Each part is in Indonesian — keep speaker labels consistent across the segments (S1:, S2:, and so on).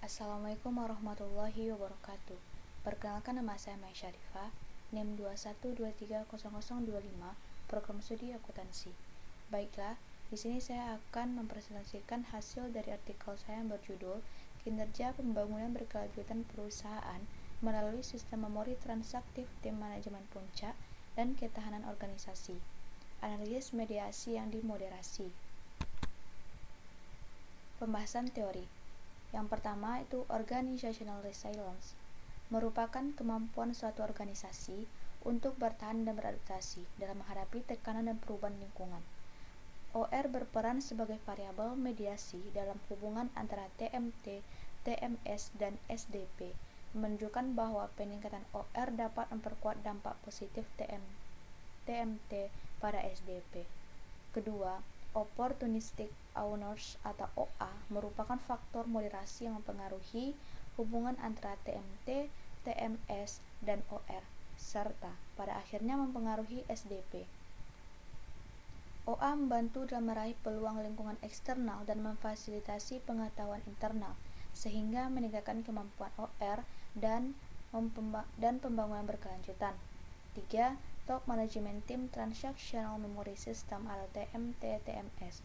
S1: Assalamualaikum warahmatullahi wabarakatuh. Perkenalkan, nama saya Mai Syarifah, NIM 21230025, Program Studi Akuntansi. Baiklah, di sini saya akan mempresentasikan hasil dari artikel saya yang berjudul Kinerja Pembangunan Berkelanjutan Perusahaan melalui Sistem Memori Transaktif Tim Manajemen Puncak dan Ketahanan Organisasi. Analisis mediasi yang dimoderasi. Pembahasan teori. Yang pertama itu Organizational Resilience, merupakan kemampuan suatu organisasi untuk bertahan dan beradaptasi dalam menghadapi tekanan dan perubahan lingkungan. OR berperan sebagai variabel mediasi dalam hubungan antara TMT, TMS, dan SDP, menunjukkan bahwa peningkatan OR dapat memperkuat dampak positif TMT pada SDP. Kedua, Opportunistic Owners atau OA merupakan faktor moderasi yang mempengaruhi hubungan antara TMT, TMS, dan OR, serta pada akhirnya mempengaruhi SDP. OA membantu dalam meraih peluang lingkungan eksternal dan memfasilitasi pengetahuan internal, sehingga meningkatkan kemampuan OR dan pembangunan berkelanjutan. 3. Top Management Team Transactional Memory System atau TMT-TMS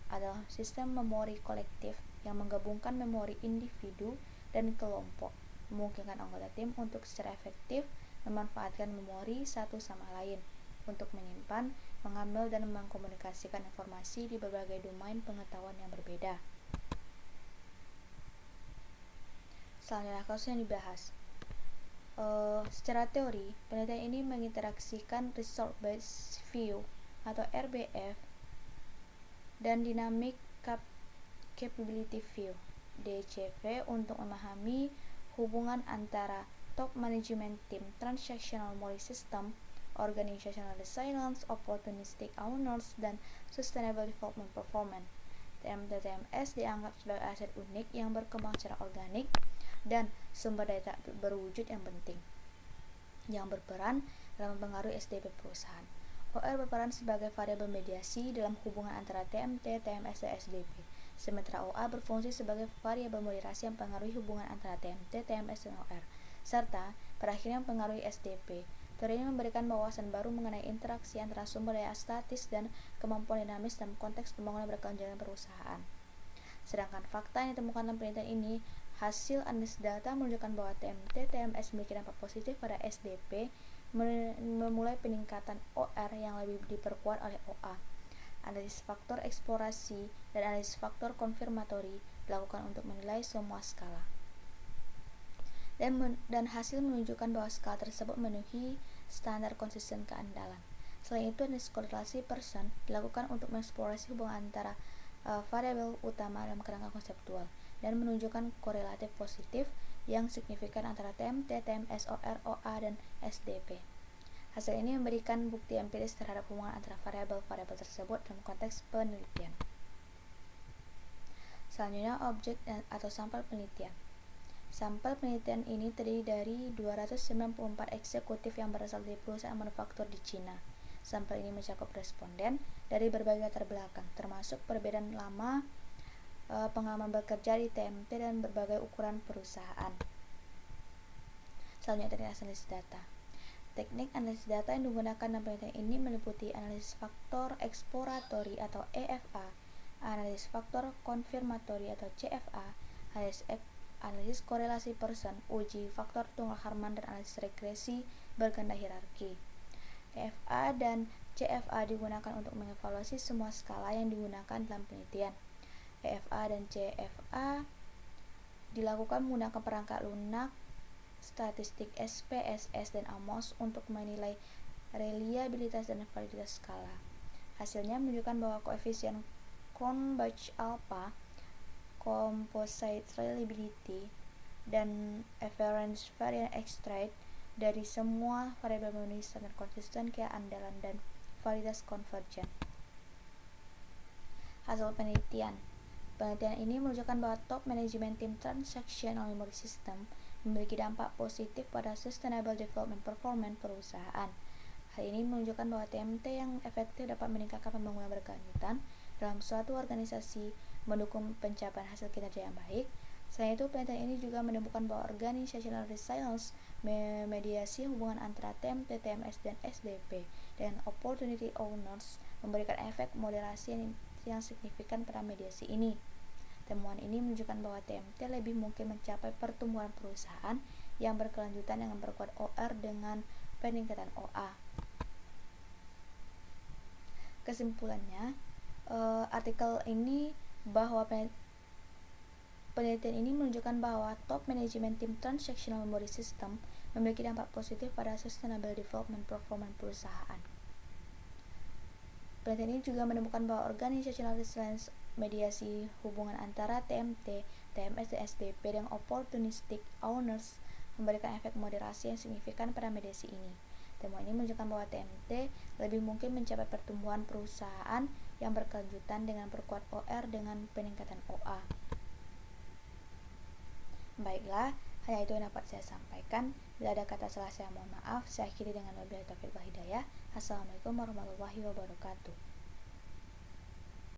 S1: adalah sistem memori kolektif yang menggabungkan memori individu dan kelompok, memungkinkan anggota tim untuk secara efektif memanfaatkan memori satu sama lain untuk menyimpan, mengambil, dan mengkomunikasikan informasi di berbagai domain pengetahuan yang berbeda. Selanjutnya kasus yang dibahas. Secara teori, penelitian ini menginteraksikan Result Based View atau RBF dan Dynamic Capability View DCV untuk memahami hubungan antara Top Management Team Transactional Memory System, Organizational Resilience, Opportunistic Owners, dan Sustainable Development Performance. TMT-TMS dianggap sebagai aset unik yang berkembang secara organik dan sumber daya tak berwujud yang penting, yang berperan dalam mempengaruhi SDP perusahaan. OR berperan sebagai variabel mediasi dalam hubungan antara TMT, TMS, dan SDP, sementara OA berfungsi sebagai variabel moderasi yang mempengaruhi hubungan antara TMT, TMS, dan OR, serta pada akhirnya mempengaruhi SDP. Teori ini memberikan wawasan baru mengenai interaksi antara sumber daya statis dan kemampuan dinamis dalam konteks pembangunan berkelanjutan perusahaan. Sedangkan fakta yang ditemukan dalam penelitian ini, hasil analisis data menunjukkan bahwa TMT, TMS memiliki dampak positif pada SDP, memulai peningkatan OR yang lebih diperkuat oleh OA. Analisis faktor eksplorasi dan analisis faktor konfirmatori dilakukan untuk menilai semua skala. Dan hasil menunjukkan bahwa skala tersebut memenuhi standar konsisten keandalan. Selain itu, analisis korelasi Pearson dilakukan untuk mengeksplorasi hubungan antara variabel utama dalam kerangka konseptual dan menunjukkan korelatif positif yang signifikan antara TMT, TMS, OR, OA, dan SDP. Hasil ini memberikan bukti empiris terhadap hubungan antara variabel-variabel tersebut dalam konteks penelitian. Selanjutnya, objek atau sampel penelitian. Sampel penelitian ini terdiri dari 294 eksekutif yang berasal dari perusahaan manufaktur di Cina. Sampel ini mencakup responden dari berbagai latar belakang, termasuk perbedaan lama pengalaman bekerja di TMT dan berbagai ukuran perusahaan. Selanjutnya, teknik analisis data. Teknik analisis data yang digunakan dalam penelitian ini meliputi analisis faktor eksploratori atau EFA, analisis faktor konfirmatori atau CFA, analisis korelasi Pearson, uji faktor tunggal Harman, dan analisis regresi berganda hierarki. EFA dan CFA digunakan untuk mengevaluasi semua skala yang digunakan dalam penelitian. EFA dan CFA dilakukan menggunakan perangkat lunak, statistik SPSS, dan AMOS untuk menilai reliabilitas dan validitas skala. Hasilnya menunjukkan bahwa koefisien Cronbach alpha, composite reliability, dan average variance extract dari semua variabel memenuhi standar konsisten keandalan dan validitas konvergen. Hasil penelitian. Penelitian ini menunjukkan bahwa Top Management Team Transactional Memory System memiliki dampak positif pada Sustainable Development Performance perusahaan. Hal ini menunjukkan bahwa TMT yang efektif dapat meningkatkan pembangunan berkelanjutan dalam suatu organisasi, mendukung pencapaian hasil kinerja yang baik, Selain itu, penelitian ini juga menemukan bahwa organizational resilience, mediasi hubungan antara TMT, TMS, dan SDP dan opportunity owners memberikan efek moderasi yang signifikan pada mediasi ini. Temuan ini menunjukkan bahwa TMT lebih mungkin mencapai pertumbuhan perusahaan yang berkelanjutan dengan perkuat OR dengan peningkatan OA. Kesimpulannya, artikel ini bahwa penelitian ini menunjukkan bahwa top management team transactional memory system memiliki dampak positif pada sustainable development performance perusahaan. Penelitian ini juga menemukan bahwa organizational resilience, mediasi hubungan antara TMT, TMS, dan SDP dengan opportunistic owners memberikan efek moderasi yang signifikan pada mediasi ini. Temuan ini menunjukkan bahwa TMT lebih mungkin mencapai pertumbuhan perusahaan yang berkelanjutan dengan perkuat OR dengan peningkatan OA. Baiklah, hanya itu yang dapat saya sampaikan. Bila ada kata salah saya mohon maaf. Saya akhiri dengan wabillahi taufiq wal hidayah. Assalamualaikum warahmatullahi wabarakatuh.